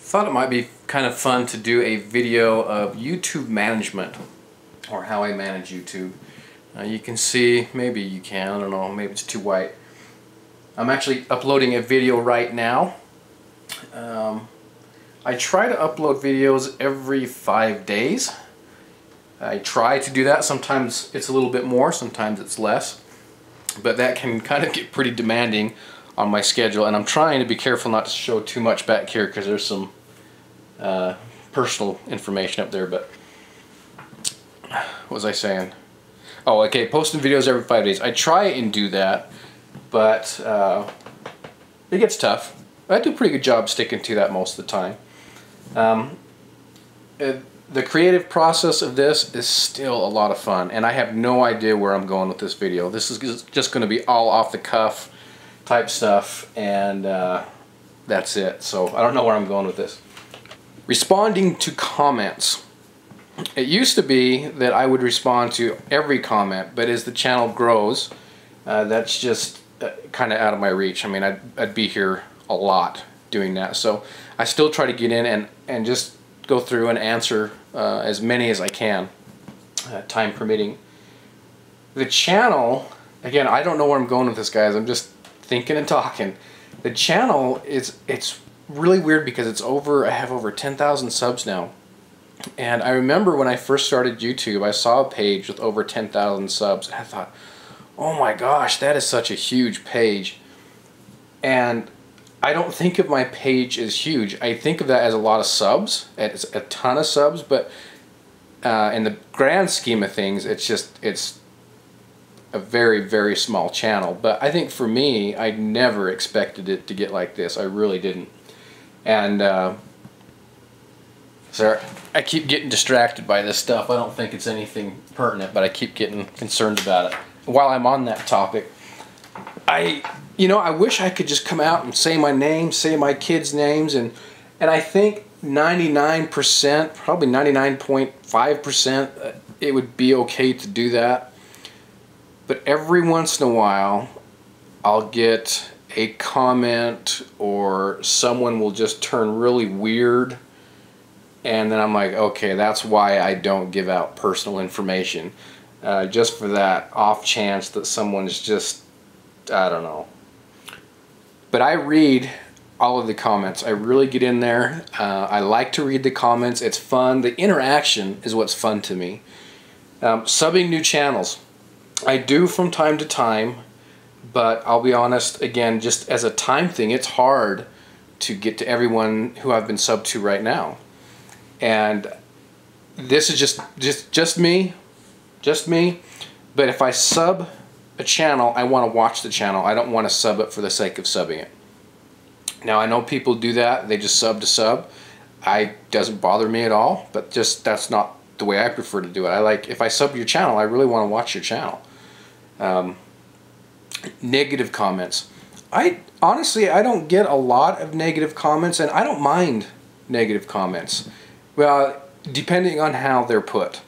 Thought it might be kind of fun to do a video of YouTube management, or how I manage YouTube. You can see, maybe you can, I don't know, maybe it's too white. I'm actually uploading a video right now. I try to upload videos every 5 days. I try to do that. Sometimes it's a little bit more, sometimes it's less. But that can kind of get pretty demanding on my schedule, and I'm trying to be careful not to show too much back here because there's some personal information up there. But what was I saying? Oh, okay, posting videos every 5 days. I try and do that, but it gets tough. I do a pretty good job sticking to that most of the time. The creative process of this is still a lot of fun, and I have no idea where I'm going with this video. This is just going to be all off the cuff type stuff, and that's it. So I don't know where I'm going with this. Responding to comments. It used to be that I would respond to every comment, but as the channel grows, that's just kind of out of my reach. I mean, I'd be here a lot doing that. So I still try to get in and just go through and answer as many as I can, time permitting. The channel, again, I don't know where I'm going with this, guys. I'm just thinking and talking. The channel it's really weird because I have over 10,000 subs now. And I remember when I first started YouTube, I saw a page with over 10,000 subs. And I thought, oh my gosh, that is such a huge page. And I don't think of my page as huge. I think of that as a lot of subs. It's a ton of subs, but in the grand scheme of things, it's a very, very small channel. But I think for me, I never expected it to get like this. I really didn't. And sorry, I keep getting distracted by this stuff. I don't think it's anything pertinent, but I keep getting concerned about it. While I'm on that topic, you know, I wish I could just come out and say my name, say my kids' names, and I think 99%, probably 99.5%, it would be okay to do that. But every once in a while, I'll get a comment or someone will just turn really weird, and then I'm like, okay, that's why I don't give out personal information. Just for that off chance that someone's just, I don't know. But I read all of the comments. I really get in there. I like to read the comments. It's fun. The interaction is what's fun to me. Subbing new channels. I do from time to time, but I'll be honest, again, just as a time thing, it's hard to get to everyone who I've been subbed to right now. And this is just me. Just me. But if I sub a channel, I want to watch the channel. I don't want to sub it for the sake of subbing it. Now, I know people do that. They just sub to sub. Doesn't bother me at all, but just that's not the way I prefer to do it. If I sub your channel, I really want to watch your channel. Negative comments. Honestly, I don't get a lot of negative comments, and I don't mind negative comments. Well, depending on how they're put.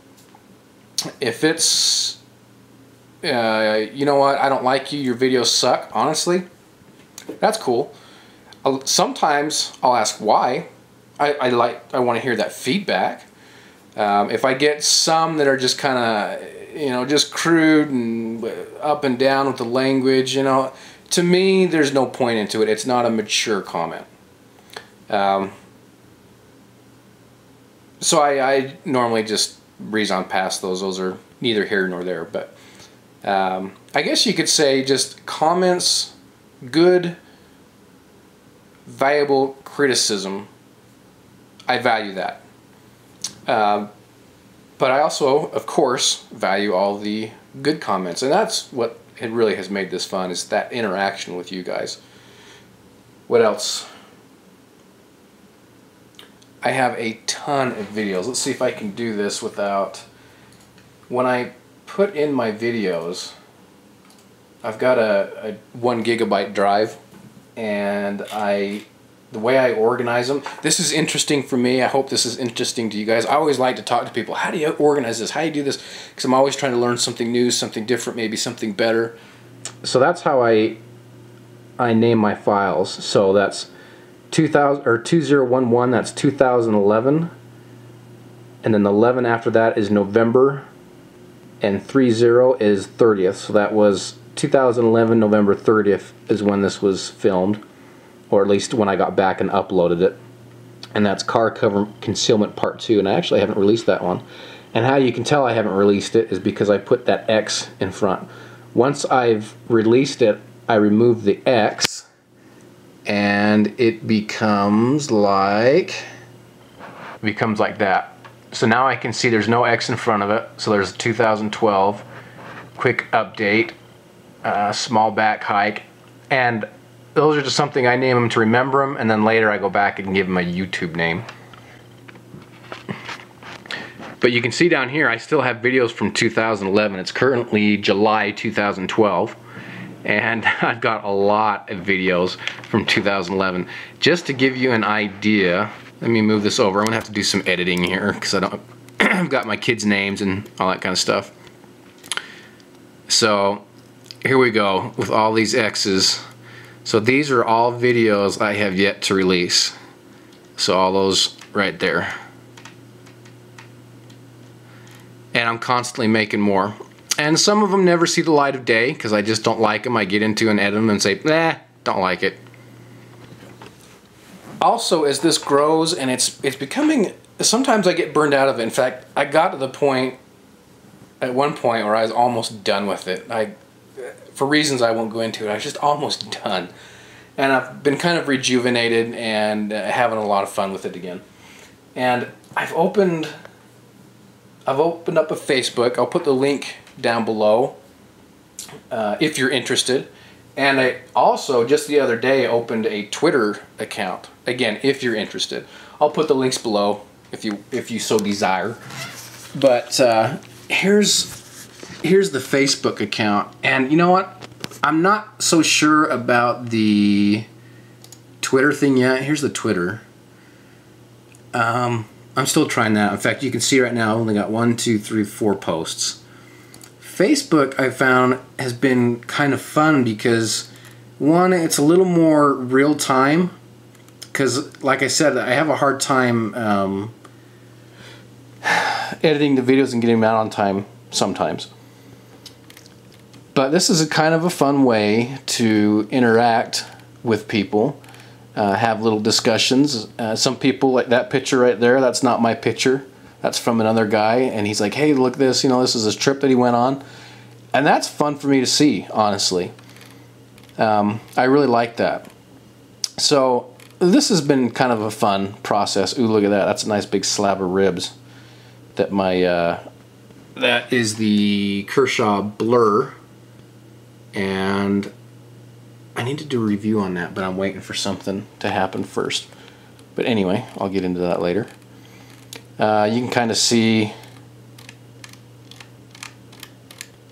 If it's you know what, I don't like you, your videos suck, honestly, that's cool. Sometimes I'll ask why. I want to hear that feedback. If I get some that are just kind of, you know, just crude and up and down with the language, you know, to me, there's no point into it. It's not a mature comment. So I normally just breeze on past those. Those are neither here nor there, but I guess you could say just comments, good, valuable criticism. I value that. But I also, of course, value all the good comments, and that's what it really has made this fun, is that interaction with you guys. What else? I have a ton of videos. Let's see if I can do this without... When I put in my videos, I've got a 1 gigabyte drive, and the way I organize them, this is interesting for me. I hope this is interesting to you guys. I always like to talk to people. How do you organize this? How do you do this? Because I'm always trying to learn something new, something different, maybe something better. So that's how I name my files. So that's 2000 or 2011, that's 2011, and then the 11 after that is November, and 30 is 30th. So that was 2011 November 30th is when this was filmed, or at least when I got back and uploaded it. And that's Car Cover Concealment Part 2, and I actually haven't released that one. And how you can tell I haven't released it is because I put that X in front. Once I've released it, I remove the X, and it becomes like that. So now I can see there's no X in front of it. So there's 2012, quick update, small back hike, and those are just something I name them to remember them, and then later I go back and give them a YouTube name. But you can see down here I still have videos from 2011. It's currently July 2012. And I've got a lot of videos from 2011. Just to give you an idea, let me move this over. I'm gonna have to do some editing here because I've got my kids' names and all that kind of stuff. So here we go with all these X's. So these are all videos I have yet to release. So all those right there. And I'm constantly making more. And some of them never see the light of day because I just don't like them. I get into and edit them and say, nah, don't like it. Also, as this grows and it's becoming, sometimes I get burned out of it. In fact, I got to the point, at one point, where I was almost done with it. For reasons I won't go into, I was just almost done. And I've been kind of rejuvenated and having a lot of fun with it again. And I've opened up a Facebook. I'll put the link down below if you're interested. And I also, just the other day, opened a Twitter account. Again, if you're interested. I'll put the links below if you so desire. But here's the Facebook account. And you know what? I'm not so sure about the Twitter thing yet. Here's the Twitter. I'm still trying that. In fact, you can see right now I've only got 1, 2, 3, 4 posts. Facebook, I found, has been kind of fun because, one, it's a little more real time. Because, like I said, I have a hard time editing the videos and getting them out on time sometimes. But this is a kind of a fun way to interact with people, have little discussions. Some people, like that picture right there, that's not my picture. That's from another guy, and he's like, hey, look at this, you know, this is his trip that he went on. And that's fun for me to see, honestly. I really like that. So this has been kind of a fun process. Ooh, look at that. That's a nice big slab of ribs. That that is the Kershaw Blur. And I need to do a review on that, but I'm waiting for something to happen first. But anyway, I'll get into that later. You can kind of see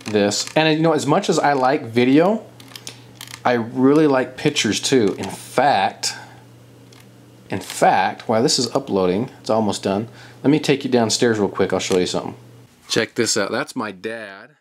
this. And you know, as much as I like video, I really like pictures too. In fact, while this is uploading, it's almost done. Let me take you downstairs real quick. I'll show you something. Check this out. That's my dad.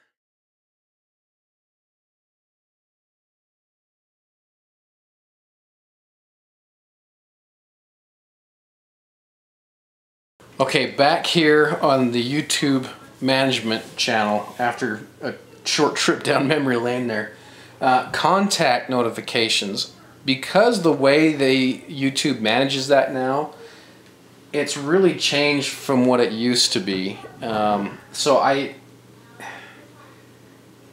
Okay, back here on the YouTube management channel after a short trip down memory lane there. Contact notifications. Because the way YouTube manages that now, it's really changed from what it used to be. So I'm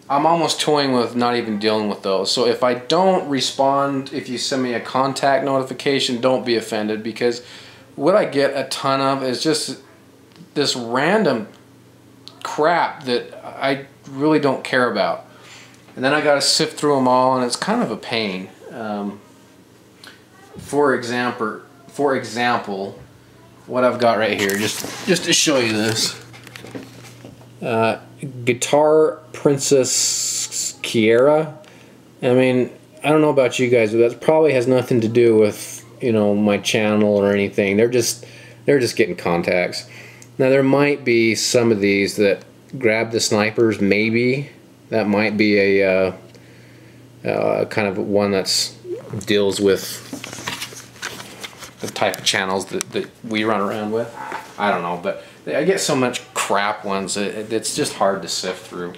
almost toying with not even dealing with those. So if I don't respond, if you send me a contact notification, don't be offended, because what I get a ton of is just this random crap that I really don't care about. And then I got to sift through them all, and it's kind of a pain. For example, what I've got right here, just to show you this. Guitar Princess Kiera. I mean, I don't know about you guys, but that probably has nothing to do with, you know, my channel or anything. They're just getting contacts. Now there might be some of these that grab the snipers. Maybe that might be a kind of one that's deals with the type of channels that we run around with. I don't know, but I get so much crap ones, it's just hard to sift through.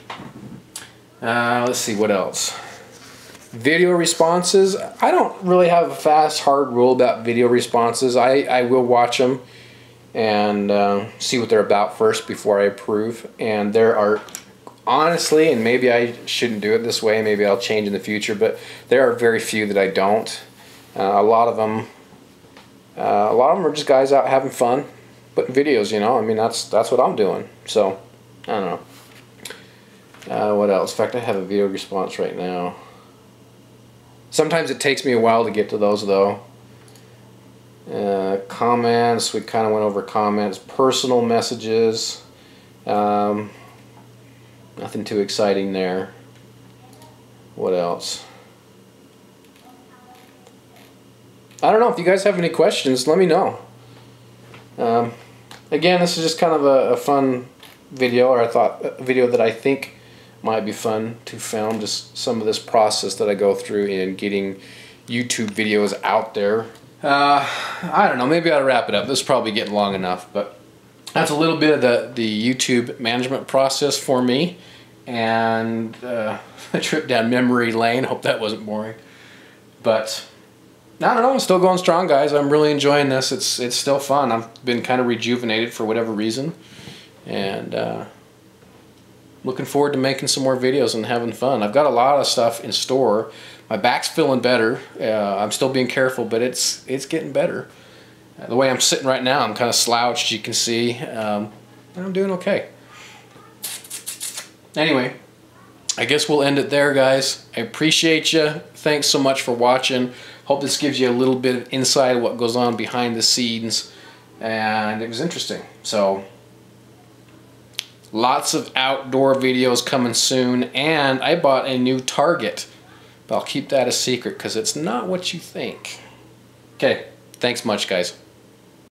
Let's see, what else? Video responses. I don't really have a fast, hard rule about video responses. I will watch them and see what they're about first before I approve. And there are, honestly, and maybe I shouldn't do it this way, maybe I'll change in the future, but there are very few that I don't. A lot of them are just guys out having fun, putting videos, you know. I mean, that's what I'm doing. So, I don't know. What else? In fact, I have a video response right now. Sometimes it takes me a while to get to those, though. Comments, we kind of went over comments. Personal messages. Nothing too exciting there. What else? I don't know. If you guys have any questions, let me know. Again, this is just kind of a fun video, or a video that I think might be fun to film, just some of this process that I go through in getting YouTube videos out there. I don't know, maybe I ought to wrap it up. This is probably getting long enough, but that's a little bit of the YouTube management process for me, and a trip down memory lane. Hope that wasn't boring. But I don't know, I'm still going strong, guys. I'm really enjoying this. It's still fun. I've been kind of rejuvenated for whatever reason, and looking forward to making some more videos and having fun. I've got a lot of stuff in store. My back's feeling better. I'm still being careful, but it's getting better. The way I'm sitting right now, I'm kind of slouched, you can see. I'm doing okay. Anyway, I guess we'll end it there, guys. I appreciate you. Thanks so much for watching. Hope this gives you a little bit of insight of what goes on behind the scenes. And it was interesting. So, lots of outdoor videos coming soon, and I bought a new target, but I'll keep that a secret because it's not what you think. Okay, thanks much, guys.